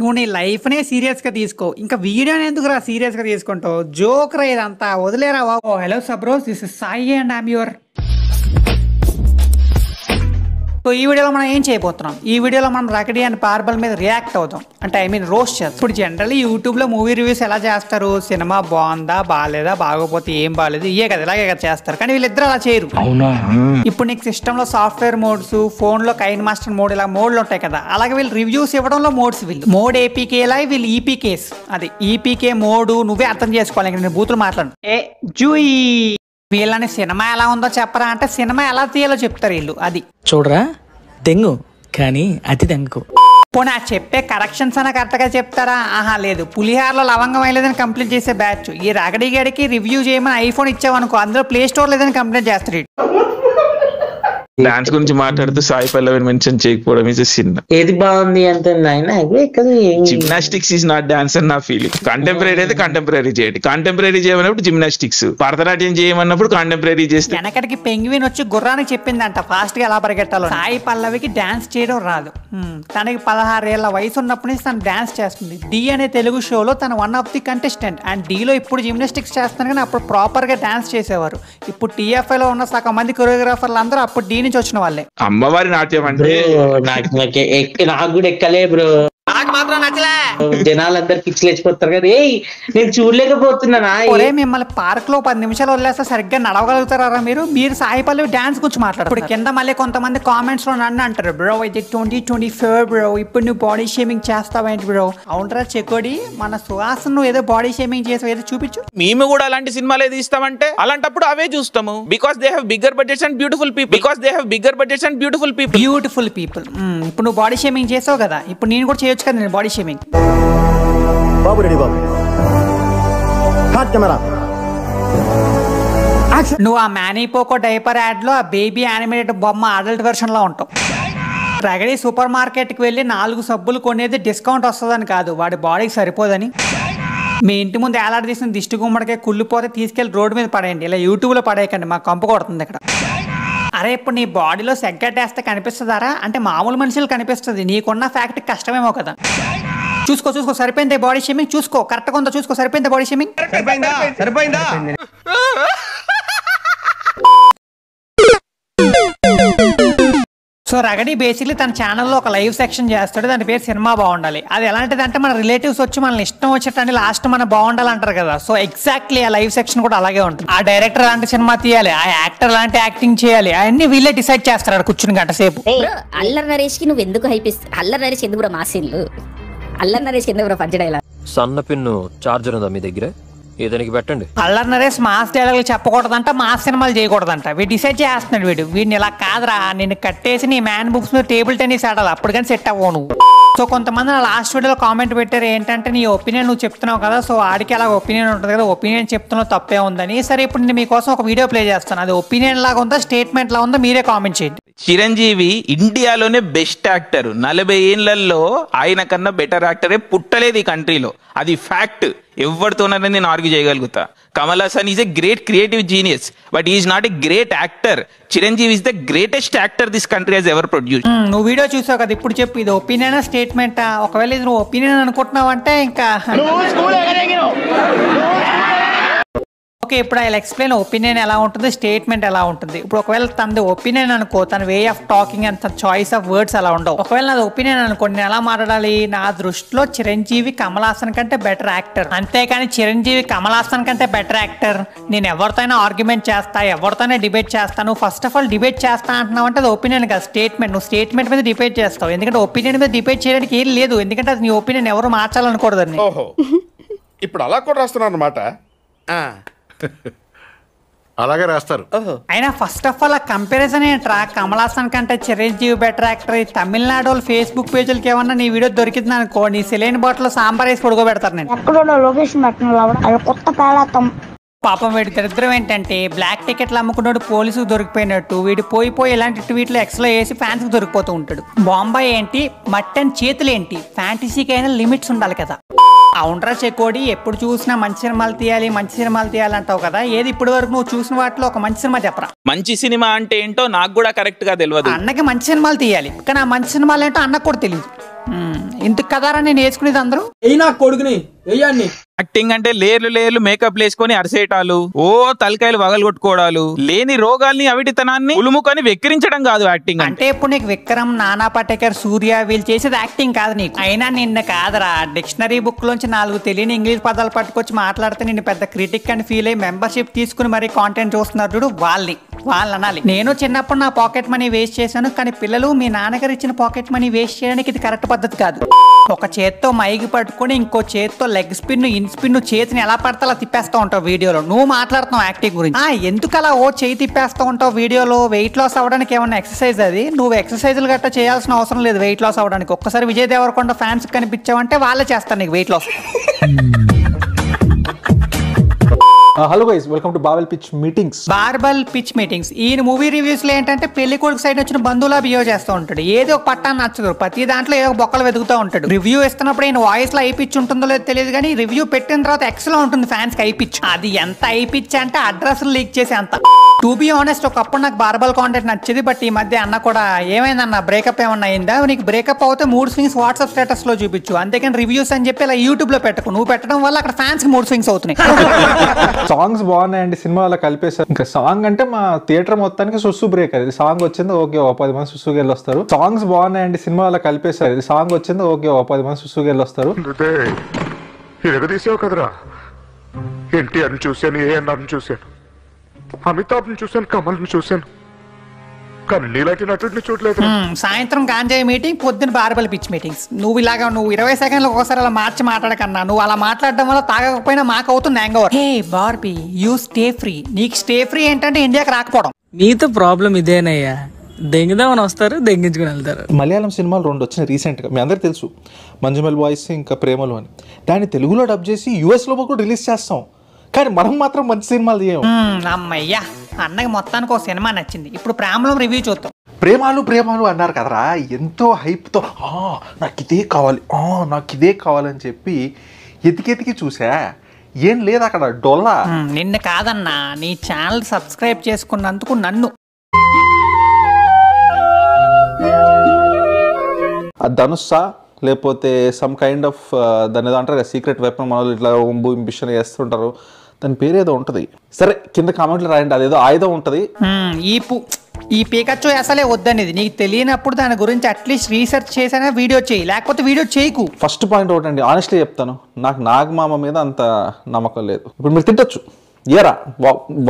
నువ్వు నీ లైఫ్నే సీరియస్గా తీసుకో, ఇంకా వీడియోని ఎందుకురా సీరియస్గా తీసుకుంటావు? జోక్ రా ఇదంతా, వదిలేరా బాబు. హలో సబ్రోస్, this is Sai and I'm your. So ఈ వీడియోలో మనం ఏం చేయబోతున్నాం, ఈ వీడియోలో మనం రకడీ అండ్ పార్బల్ మీద రియాక్ట్ అవుతాం, అంటే ఐ మీన్ రోస్ట్ చేస్తాం. ఇప్పుడు జనరల్లీ యూట్యూబ్లో మూవీ రివ్యూస్ ఎలా చేస్తారు? సినిమా బాగుందా, బాగాలేదా, బాగోపోతే ఏం బాగాలేదు, ఇయే కదా, ఇలాగే కదా చేస్తారు. కానీ వీళ్ళిద్దరు అలా చేయరు. ఇప్పుడు నీకు సిస్టంలో సాఫ్ట్వేర్ మోడ్స్, ఫోన్లో కైన్ మాస్టర్ మోడ్, ఇలా మోడ్లు ఉంటాయి కదా, అలాగే వీళ్ళు రివ్యూస్ ఇవ్వడంలో మోడ్స్, వీళ్ళు మోడ్ ఏపీకేలా, వీళ్ళు ఈపీకేస్. అది ఈపీకే మోడు, నువ్వే అర్థం చేసుకోవాలి, ఇంకా నేను బూతులు మాట్లాడు. ఏ జూయి, వీళ్ళని సినిమా ఎలా ఉందో చెప్పరా అంటే సినిమా ఎలా తీయాలో చెప్తారు వీళ్ళు. అది చూడరా దెంగు, కానీ అతి దెంగు. పోనీ ఆ చెప్పే కరెక్షన్స్ అన్న కరెక్ట్గా చెప్తారా? ఆహా లేదు, పులిహారలో లవంగం వేయలేదని కంప్లైంట్ చేసే బ్యాచ్. ఈ రగడి గడికి రివ్యూ చేయమని ఐఫోన్ ఇచ్చావనుకో, అందులో ప్లే స్టోర్ లేదని కంప్లైంట్ చేస్తాడు. డాన్స్ గురించి మాట్లాడుతూ సాయి పల్లవిని మెన్షన్ చేయకపోవడం ఇస్ సిన్న. ఏది బాగుంది అంటే జిమ్నాస్టిక్స్ ఈజ్ నాట్ డాన్స్ అని నా ఫీలింగ్. కంటెంపరీ అయితే కంటెంపరీ చేయండి, కంటెంపరీ చేయమన్నప్పుడు జిమ్నాస్టిక్స్, భరతనాట్యం చేయమన్నప్పుడు కంటెంపరీ చేస్తే. వెనకడికి పెంగ్విన్ వచ్చి గుర్రానికి చెప్పిందంట ఫాస్ట్ గా ఎలా పరిగెట్టాలో. సాయి పల్లవికి డాన్స్ చేయడం రాదు. తనకి 16 ఏళ్ల వయసు ఉన్నప్పటి నుంచి తను డాన్స్ చేస్తుంది. డి అనే తెలుగు షోలో తను one of the contestant. And డీలో ఇప్పుడు జిమ్నాస్టిక్స్ చేస్తాను, కానీ అప్పుడు ప్రాపర్ గా డాన్స్ చేసేవారు. ఇప్పుడు టీఎఫ్ఐ లో ఉన్న సగం మంది కొరియోగ్రాఫర్లు అందరూ అప్పుడు డీ నుంచి వచ్చిన వాళ్ళే. అమ్మవారి నాట్యం అంటే నాకు కూడా ఎక్కలే బ్రో, నాకు మాత్రం నచ్చలే. జనాలందరు పిచ్చి లేచిపోతారు కదా, నేను చూడలేకపోతున్నా. మిమ్మల్ని పార్క్ లో 10 నిమిషాలు వదిలేస్తే సరిగ్గా నడవగలుగుతారా మీరు? మీరు సాయి పల్లవి డాన్స్ గురించి మాట్లాడారు. ఇప్పుడు కింద మళ్ళీ కొంతమంది కామెంట్స్ లో నన్ను అంటారు, బ్రో ఇది 2024 బ్రో, ఇప్పుడు నువ్వు బాడీ షేమింగ్ చేస్తావేంటి బ్రో? అవునరా చెకోడి, మన సుహాస్ నువ్వు ఏదో బాడీ షేమింగ్ చేసావు, ఏదో చూపించు. మేము కూడా అలాంటి సినిమాలే తీస్తామంటే అలాంటప్పుడు అవే చూస్తాము. Because they have bigger budgets and beautiful people. Because they have bigger budgets and beautiful people. Beautiful people. ఇప్పుడు నువ్వు బాడీ షేమింగ్ చేసావు కదా, ఇప్పుడు నేను కూడా చేయొచ్చు కదా నేను బాడీ షేమింగ్. బాబు రెడీ బాబు, హాట్ కెమెరా. నువ్వు ఆ మ్యానీపోకో డైపర్ యాడ్ లో ఆ బేబీ యానిమేటెడ్ బొమ్మ అడల్ట్ వెర్షన్ లో ఉంటావు. రగడి సూపర్ మార్కెట్ కి వెళ్ళి 4 సబ్బులు కొనేది డిస్కౌంట్ వస్తుందని కాదు, వాడి బాడీకి సరిపోదని. మీ ఇంటి ముందు ఏలాడదీసిన దిష్టి గుమ్మడికే కుళ్ళిపోతే తీసుకెళ్లి రోడ్డు మీద పడేయండి, ఇలా యూట్యూబ్ లో పడేయకండి, మాకు కంపు కొడుతుంది ఇక్కడ. అరే ఇప్పుడు నీ బాడీలో సెగ్గట్టేస్తే కనిపిస్తుందారా అంటే మామూలు మనుషులు కనిపిస్తుంది, నీకున్న ఫ్యాక్ట్ కష్టమేమో కదా. చూసుకో చూసుకో, సరిపోయింది బాడీ షేమింగ్, చూసుకో కరెక్ట్గా ఉందో చూసుకో, సరిపోయింది బాడీ షేమింగ్. సో రగడి బేసిక్లీ తన ఛానల్లో ఒక లైవ్ సెక్షన్ చేస్తాడు, దాని పేరు సినిమా బాగుండాలి. అది ఎలాంటిది అంటే మన రిలేటివ్స్ వచ్చి మన ఇష్టం వచ్చేటండి లాస్ట్ మన బాగుండాలి అంటారు కదా, సో ఎగ్జాక్ట్లీ ఆ లైవ్ సెక్షన్ కూడా అలాగే ఉంటుంది. ఆ డైరెక్టర్ లాంటి సినిమా తీయాలి, ఆ యాక్టర్ లాంటి యాక్టింగ్ చేయాలి, అవన్నీ వీళ్ళే డిసైడ్ చేస్తారు కూర్చుని గంట సేపు. అల్లరి నరేష్ కి నువ్వు ఎందుకు హైపిస్తా? అల్లరి నరేష్ ఎందుకు బ్రో మాసిన్లు? అల్లరి నరేష్ ఎందుకు బ్రో పంచడైలా? సన్న పిన్ను చార్జర్ ఉందా మీ దగ్గర? ఏదానికి పెట్టండి. అల్లరి నరేష్ మాస్ డైలాగులు చెప్పకూడదంట, మాస్ సినిమాలు చేయకూడదంట. వీడు డిసైడ్ చేస్తున్నాడు. వీడిని ఇలా కాదురా, నేను కట్టేసి నీ మ్యాన్ బుక్స్ మీద టేబుల్ టెన్నిస్ ఆడాలి, అప్పుడు కానీ సెట్ అవ్వవు నువ్వు. సో కొంతమంది నా లాస్ట్ వీడియోలో కామెంట్ పెట్టారు ఏంటంటే, నీ ఒపీనియన్ నువ్వు చెప్తున్నావు కదా, సో ఆడికి అలా ఒపీనియన్ ఉంటుంది కదా, ఒపీనియన్ చెప్తున్నావు తప్పే ఉందని. సరే ఇప్పుడు నేను మీకోసం ఒక వీడియో ప్లే చేస్తాను, అది ఒపీనియన్ లాగా ఉందా స్టేట్మెంట్ లాగా ఉందా మీరే కామెంట్ చేయండి. చిరంజీవి ఇండియాలోనే బెస్ట్ యాక్టర్. 40 ఏళ్లలో ఆయన కన్నా బెటర్ యాక్టరే పుట్టలేదు ఈ కంట్రీలో, అది ఫ్యాక్ట్. ఎవరితోనైనా నేను ఆర్గ్యూ చేయగలుగుతా. Kamal Haasan is a great creative genius, but is not a great actor. Chiranjeevi is the greatest actor this country has ever produce. నువ్వు వీడియో చూసావు కదా, ఇప్పుడు చెప్పు ఇది ఒపీనియన్ స్టేట్మెంటా? ఒకవేళ ఇది నువ్వు ఒపీనియన్ అనుకుంటున్నావు అంటే ఇంకా ఓకే. ఇప్పుడు ఐ ఎక్స్ప్లెయిన్ ఒపీనియన్ ఎలా ఉంటుంది, స్టేట్మెంట్ ఎలా ఉంటుంది. ఇప్పుడు ఒకవేళ తనది ఒపీనియన్ అనుకో, తన వే ఆఫ్ టాకింగ్ అండ్ తన చాయిస్ ఆఫ్ వర్డ్స్ అలా ఉండవు. ఒకవేళ నాది ఒపీనియన్ అనుకోండి, నేను ఎలా మాట్లాడాలి? నా దృష్టిలో చిరంజీవి కమల్ హాసన్ కంటే బెటర్ యాక్టర్, అంతేకాని చిరంజీవి కమల్ హాసన్ కంటే బెటర్ యాక్టర్ నేను ఎవరితోనైనా ఆర్గ్యుమెంట్ చేస్తా, ఎవరితోనే డిబేట్ చేస్తాను. ఫస్ట్ ఆఫ్ ఆల్ డిబేట్ చేస్తా అంటున్నావు అంటే అది ఒపీనియన్ కాదు, స్టేట్మెంట్. నువ్వు స్టేట్మెంట్ మీద డిబేట్ చేస్తావు, ఎందుకంటే ఒపీనియన్ మీద డిబేట్ చేయడానికి ఏం లేదు, ఎందుకంటే అది నీ ఒపీనియన్ ఎవరు మార్చాలనుకూడదని. ఇప్పుడు అలా కూడా రాస్తున్నారు అన్నమాట. అలాగే రాస్తారు. అయినా ఫస్ట్ ఆఫ్ ఆల్ ఆ కంపారిజన్ ఏంట్రా? కమల్ హాసన్ కంటే చిరంజీవి బెటర్ యాక్టర్. తమిళనాడు వాళ్ళు ఫేస్బుక్ పేజీలకి ఏమన్నా నీ వీడియో దొరికింది అనుకో, నీ సెలైన్ బాటిల్ సాంబార్ వేసి పడుకోబెడతారు. నేను పాపం వీడి దరిద్రం ఏంటంటే, బ్లాక్ టికెట్లు అమ్ముకున్నాడు పోలీసుకు దొరికిపోయినట్టు వీడు పోయి ఇలాంటి ట్వీట్లు ఎక్స్లో వేసి ఫ్యాన్స్ కు దొరికిపోతూ ఉంటాడు. బాంబాయి ఏంటి, మట్టన్ చేతులు ఏంటి, ఫ్యాంటసీకి అయినా లిమిట్స్ ఉండాలి కదా. అవునరా చెకోడి, ఎప్పుడు చూసినా మంచి సినిమాలు తీయాలి అంటావు కదా, ఏది ఇప్పటి వరకు నువ్వు చూసిన వాటిలో ఒక మంచి సినిమా చెప్పరా? మంచి సినిమా అంటే ఏంటో నాకు కూడా కరెక్ట్ గా తెలియదు. అన్నకి మంచి సినిమాలు తీయాలి, కానీ ఆ మంచి సినిమాలు ఏంటో అన్నకు కూడా తెలియదు. ఇందుకు కదారా నేను వేసుకునేది అందరూ. యాక్టింగ్ అంటే లేర్లు మేకప్ వేసుకొని అరిసేటాలు, ఓ తలకాయలు వగలగొట్టుకోవడాలు, లేని రోగాల్ని అవిటితనాన్ని ఉలుముకొని వెక్కిరించడం కాదు యాక్టింగ్ అంటే. ఇప్పుడు నీకు విక్రమ్, నానా పటేకర్, సూర్య వీళ్ళు చేసేది యాక్టింగ్ కాదు నీకు. అయినా నిన్న కాదరా, డిక్షనరీ బుక్ లోంచి 4 తెలియని ఇంగ్లీష్ పదాలు పట్టుకొచ్చి మాట్లాడితే నిన్ను పెద్ద క్రిటిక్ అని ఫీల్ అయ్యి మెంబర్షిప్ తీసుకుని మరీ కాంటెంట్ చూస్తున్నారు చూడు, వాళ్ళని అనాలి. నేను చిన్నప్పుడు నా పాకెట్ మనీ వేస్ట్ చేశాను, కానీ పిల్లలు మీ నాన్నగారు ఇచ్చిన పాకెట్ మనీ వేస్ట్ చేయడానికి ఇది కరెక్ట్ పద్ధతి కాదు. ఒక చేత్తో మైక్ పట్టుకుని ఇంకో చేత్తో లెగ్ స్పిన్, ఇన్ స్పిన్ చేతిని ఎలా పడతా అలా తిప్పేస్తూ ఉంటావు వీడియోలో. నువ్వు మాట్లాడుతున్నావు యాక్టింగ్ గురించి. ఎందుకు అలా ఓ చేయి తిప్పేస్తూ ఉంటావు వీడియోలో? వెయిట్ లాస్ అవ్వడానికి ఏమన్నా ఎక్సర్సైజ్ అది? నువ్వు ఎక్సర్సైజులు గట్టా చేయాల్సిన అవసరం లేదు వెయిట్ లాస్ అవ్వడానికి. ఒక్కసారి విజయ్ దేవరకొండ ఫ్యాన్స్ కనిపించావంటే వాళ్ళే చేస్తారు నీకు weight loss. Hello guys, welcome to verbal pitch meetings. ఈయన మూవీ రివ్యూస్ లో ఏంటంటే పెళ్లి కొడుకు సైడ్ వచ్చిన బంధువులా బిహేవ్ చేస్తూ ఉంటాడు. ఏదో ఒక పట్టాన్ని నచ్చదు, ప్రతి దాంట్లో ఏదో ఒక బొక్కలు వెతుకుతూ ఉంటాడు. రివ్యూ ఇస్తున్నప్పుడు ఈయన వాయిస్ లో ఐపిచ్ ఉంటుందో లేదో తెలియదు, కానీ రివ్యూ పెట్టిన తర్వాత ఎక్స్ లో ఉంటుంది ఫ్యాన్స్ కి ఐపిచ్. అది ఎంత ఐపిచ్ అంటే అడ్రస్ లీక్ చేసి అంత. టు బి ఆనెస్ట్, ఒకప్పుడు నాకు బార్బల్ కాంటెంట్ నచ్చేది, బట్ ఈ మధ్య అన్న కూడా ఏమైందన్న బ్రేకప్ ఏమన్నా అయిందా? నీకు బ్రేకప్ అవుతే 3 స్వింగ్స్ వాట్సాప్ స్టేటస్ లో చూపించు, అంతేకాని రివ్యూస్ అని చెప్పి ఇలా యూట్యూబ్ లో పెట్టకు. నువ్వు పెట్టడం వల్ల అక్కడ ఫ్యాన్స్ కి 3 స్వింగ్స్ అవుతున్నాయి. సాంగ్స్ బాగున్నాయండి, సినిమా అలా కలిపేశారు. ఇంకా సాంగ్ అంటే మా థియేటర్ మొత్తానికి సుస్సు బ్రేక్. అది సాంగ్ వచ్చింది ఓకే, 10 మంది సుస్సుకి వెళ్ళి వస్తారు. సాంగ్స్ బాగున్నాయండి, సినిమా అలా కలిపేశారు. ఇది సాంగ్ వచ్చింది ఓకే, 10 మంది సుస్సుకి వెళ్ళి వస్తారు. తీసావు కదరా, ఎన్టీఆర్ని చూశాను, ఏఎన్ఆర్ని చూశాను, అమితాబ్ని చూశాను, కమల్ని చూశాను, కానీ నీలాంటి నటుడిని చూడలేదు. సాయంత్రం గాంజాయి మీటింగ్, పొద్దున్న బార్బల్ పిచ్ మీటింగ్స్. నువ్వు 20 సెకండ్లు ఒకసారి అలా మార్చి మాట్లాడకన్నా. నువ్వు అలా మాట్లాడడం వల్ల తాగకపోయినా మాకు అవుతుంది hang over. Hey Barbie, you stay free. నీకు స్టే ఫ్రీ ఏంటంటే ఇండియాకి రాకపోవడం. నీతో ప్రాబ్లం ఇదేనయ్యా, దెంగుదామని వస్తారు, దెంగించుకుని వెళ్తారు. మలయాళం సినిమాలు 2 వచ్చినాయి రీసెంట్గా, మీ అందరికి తెలుసు, మంజుమల్ బాయ్స్ ఇంకా ప్రేమలు అని. దాన్ని తెలుగులో డబ్ చేసి యూఎస్లో కూడా రిలీజ్ చేస్తాం, కానీ మనం మాత్రం మంచి సినిమాలు తీయం. అమ్మయ్యా, అన్నకి మొత్తానికి ఒక సినిమా నచ్చింది. ఇప్పుడు ప్రేమలో రివ్యూ చూద్దాం. ప్రేమాలు అన్నారు కదరా, ఎంతో హైప్తో నాకు ఇదే కావాలని చెప్పి ఎతికెతికి చూసా, ఏం లేదు అక్కడ డొల్లా. నిన్న కాదన్నా, నీ ఛానల్ సబ్స్క్రైబ్ చేసుకున్నందుకు నన్ను. ధనుస్సా లేకపోతే సమ్ కైండ్ ఆఫ్ దాని ఏదో అంటారు కదా, సీక్రెట్ వెపన్, మన ఇట్లా ఇంబిషన్ చేస్తుంటారు, దాని పేరు ఏదో ఉంటుంది. సరే కింద కామెంట్లు రాయండి, అదేదో ఆయుధం ఉంటుంది. ఈ పికచ్చు అసలే వద్దనేది నీకు తెలియనప్పుడు దాని గురించి అట్లీస్ట్ రీసెర్చ్ చేసినా వీడియో చేయి, లేకపోతే వీడియో చేయకు. ఫస్ట్ పాయింట్ ఒకటండి, ఆనెస్ట్లీ చెప్తాను, నాకు నాగమామ మీద అంత నమ్మకం లేదు. ఇప్పుడు మీరు తిట్టచ్చు, ఏరా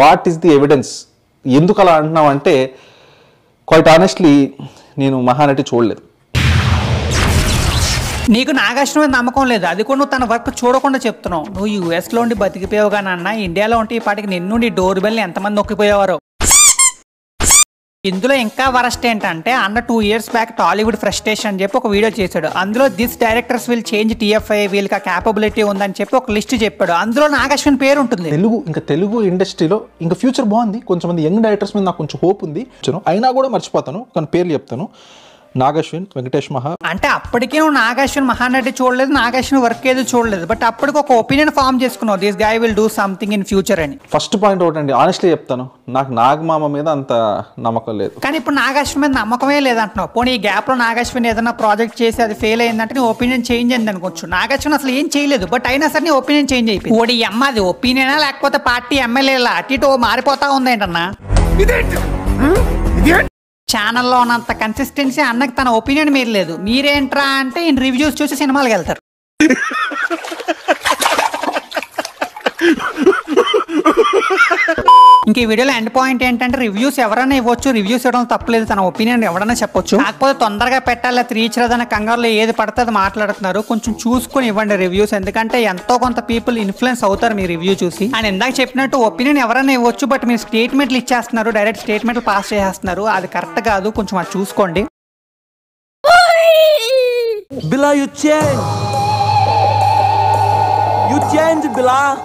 వాట్ ఈస్ ది ఎవిడెన్స్, ఎందుకు అలా అంటున్నావు అంటే, క్వైట్ ఆనెస్ట్లీ నేను మహానటి చూడలేదు. నీకు నాగార్జున మీద నమ్మకం లేదు, అది కూడా నువ్వు తన వర్క్ చూడకుండా చెప్తున్నావు. నువ్వు యూఎస్లో ఉండి బతికిపోయావు కానీ అన్న, ఇండియాలో ఉంటే ఈ పాటికి నిన్ను నీ డోర్ బెల్ని ఎంతమంది నొక్కిపోయేవారో. ఇందులో ఇంకా వరస్ట్ ఏంటంటే, అన్న 2 years బ్యాక్ టాలీవుడ్ ఫ్రస్ట్రేషన్ అని చెప్పి ఒక వీడియో చేశాడు. అందులో this directors will change TFI, వీళ్ళకి ఆ క్యాపబిలిటీ ఉందని చెప్పి ఒక లిస్ట్ చెప్పాడు. అందులో నాగార్జున పేరు ఉంటుంది. తెలుగు ఇండస్ట్రీలో ఇంకా ఫ్యూచర్ బాగుంది. కొంచెంమంది యంగ్ డైరెక్టర్స్ మీద నాకు కొంచెం హోప్ ఉంది. అయినా కూడా మర్చిపోతాను, కానీ పేర్లు చెప్తాను. నాగశ్విన్, వెంకటేష్ మహా. అంటే అప్పటికే నువ్వు నాగార్జున మహానటి చూడలేదు, నాగార్జున వర్క్ ఏదో చూడలేదు, బట్ అప్పటికి ఒక ఒపీనియన్ ఫామ్ చేసుకున్నావు, this guy will do something in future అని. ఫస్ట్ పాయింట్ ఒకటండి, ఆనెస్ట్లీ చెప్తాను, నాకు నాగమామ మీద అంత నమ్మకం లేదు. కానీ ఇప్పుడు నాగార్జున మీద నమ్మకమే లేదంటున్నావు. పోనీ ఈ గ్యాప్ లో నాగార్జున ఏదైనా ప్రాజెక్ట్ చేసి అది ఫెయిల్ అయిందంటే నీ ఒపీనియన్ చేంజ్ అయింది అనుకోవచ్చు. నాగార్జున అసలు ఏం చేయలేదు, బట్ అయినా సరే నీ ఒపీనియన్ చేంజ్ అయిపోయింది. ఓడి అమ్మది ఒపీనియనా లేకపోతే పార్టీ ఎమ్మెల్యేలా అటు ఇటు మారిపోతా ఉంది ఏంటన్నా? ఛానల్లో ఉన్నంత కన్సిస్టెన్సీ అన్నకి తన ఒపీనియన్ మీరు లేదు. మీరేంట్రా అంటే ఈయన రివ్యూస్ చూసి సినిమాలకు వెళ్తారు. ఇంక ఈ వీడియోలో ఎండ్ పాయింట్ ఏంటంటే, రివ్యూస్ ఎవరైనా ఇవ్వచ్చు, రివ్యూస్ ఇవ్వడం తప్పలేదు, తన ఒపీనియన్ ఎవరైనా చెప్పొచ్చు. కాకపోతే తొందరగా పెట్టాలి, రీచ్ రాదన్న కంగారులో ఏది పడితే అది మాట్లాడుతున్నారు. కొంచెం చూసుకుని ఇవ్వండి రివ్యూస్, ఎందుకంటే ఎంతో కొంత పీపుల్ ఇన్ఫ్లుయెన్స్ అవుతారు మీ రివ్యూ చూసి. అండ్ ఇందాక చెప్పినట్టు ఒపీనియన్ ఎవరైనా ఇవ్వచ్చు, బట్ మీరు స్టేట్మెంట్లు ఇచ్చేస్తున్నారు, డైరెక్ట్ స్టేట్మెంట్లు పాస్ చేసేస్తున్నారు, అది కరెక్ట్ కాదు. కొంచెం అది చూసుకోండి.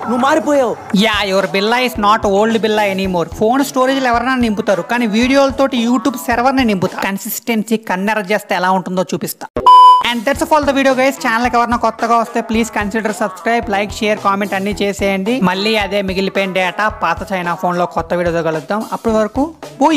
నువ్వు మారిపోయావు. Yeah, your Billa is not old Billa anymore. Phone storage ఎవరైనా నింపుతారు, కానీ వీడియోలతోటి యూట్యూబ్ సర్వర్ ని నింపుతారు. కన్సిస్టెన్సీ కన్నెర చేస్తే ఎలా ఉంటుందో చూపిస్తా. And that's all the video guys. ఛానల్కి ఎవరైనా కొత్తగా వస్తే please consider subscribe, like, share, comment అన్ని చేసేయండి. మళ్ళీ అదే మిగిలిపోయిన డేటా పాత చైనా ఫోన్ లో కొత్త వీడియోతో కలుద్దాం. అప్పటి వరకు పోయి.